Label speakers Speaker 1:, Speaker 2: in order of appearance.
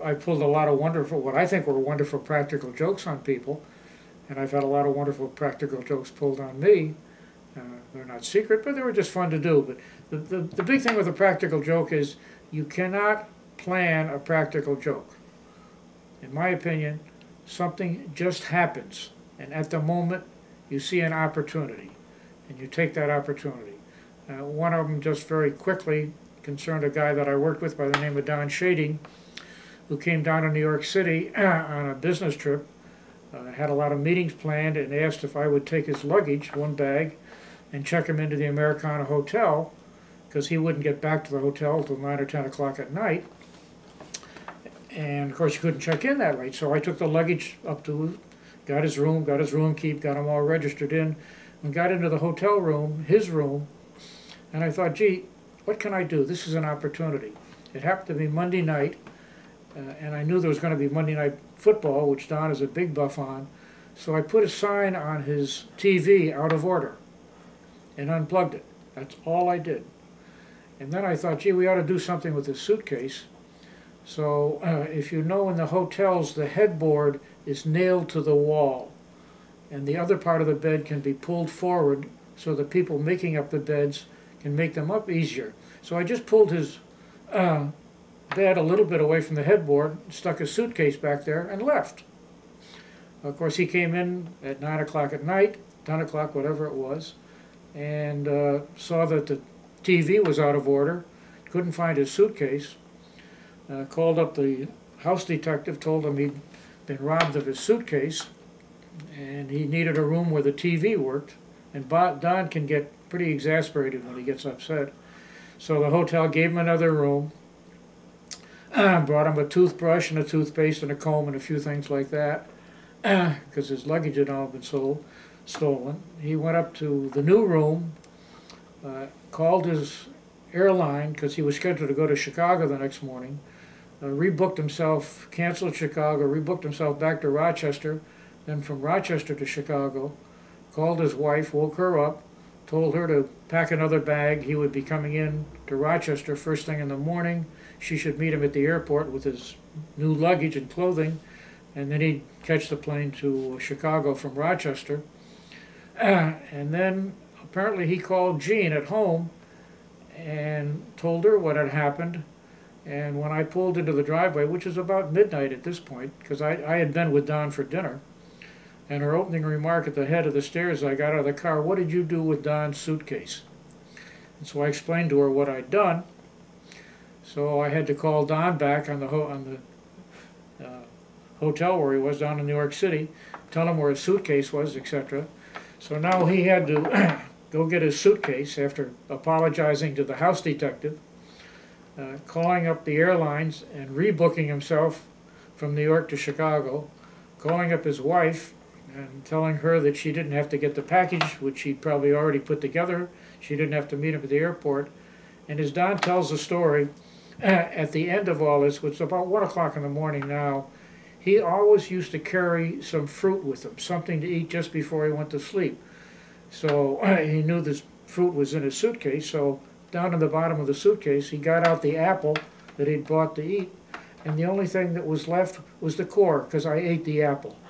Speaker 1: I pulled a lot of wonderful, what I think were wonderful practical jokes on people, and I've had a lot of wonderful practical jokes pulled on me. They're not secret, but they were just fun to do. But the big thing with a practical joke is you cannot plan a practical joke. In my opinion, something just happens, and at the moment you see an opportunity, and you take that opportunity. One of them, just very quickly, concerned a guy that I worked with by the name of Don Shading, who came down to New York City on a business trip, had a lot of meetings planned, and asked if I would take his luggage, one bag, and check him into the Americana Hotel, because he wouldn't get back to the hotel until 9 or 10 o'clock at night. And of course, you couldn't check in that late, so I took the luggage up to, got his room key, got him all registered in, and got into the hotel room, his room, and I thought, gee, what can I do? This is an opportunity. It happened to be Monday night, and I knew there was going to be Monday Night Football, which Don is a big buff on, so I put a sign on his TV, out of order, and unplugged it. That's all I did. And then I thought, gee, we ought to do something with this suitcase. So if you know, in the hotels, the headboard is nailed to the wall, and the other part of the bed can be pulled forward so the people making up the beds can make them up easier. So I just pulled his bed a little bit away from the headboard, stuck his suitcase back there, and left. Of course, he came in at 9 o'clock at night, 10 o'clock, whatever it was, and saw that the TV was out of order, couldn't find his suitcase, called up the house detective, told him he'd been robbed of his suitcase, and he needed a room where the TV worked. And Don can get pretty exasperated when he gets upset. So the hotel gave him another room, brought him a toothbrush and a toothpaste and a comb and a few things like that, because his luggage had all been stolen. He went up to the new room, called his airline, because he was scheduled to go to Chicago the next morning, rebooked himself, canceled Chicago, rebooked himself back to Rochester, then from Rochester to Chicago, called his wife, woke her up, told her to pack another bag. He would be coming in to Rochester first thing in the morning. She should meet him at the airport with his new luggage and clothing, and then he'd catch the plane to Chicago from Rochester. And then apparently he called Jean at home and told her what had happened. And when I pulled into the driveway, which was about midnight at this point, because I had been with Don for dinner, and her opening remark at the head of the stairs, I got out of the car, "What did you do with Don's suitcase?" And so I explained to her what I'd done. So I had to call Don back on the hotel where he was down in New York City, tell him where his suitcase was, etc. So now he had to go get his suitcase after apologizing to the house detective, calling up the airlines and rebooking himself from New York to Chicago, calling up his wife and telling her that she didn't have to get the package, which she'd probably already put together. She didn't have to meet him at the airport. And as Don tells the story, at the end of all this, which is about 1 o'clock in the morning now, he always used to carry some fruit with him, something to eat just before he went to sleep. So he knew this fruit was in his suitcase, so down in the bottom of the suitcase, he got out the apple that he'd bought to eat, and the only thing that was left was the core, because I ate the apple.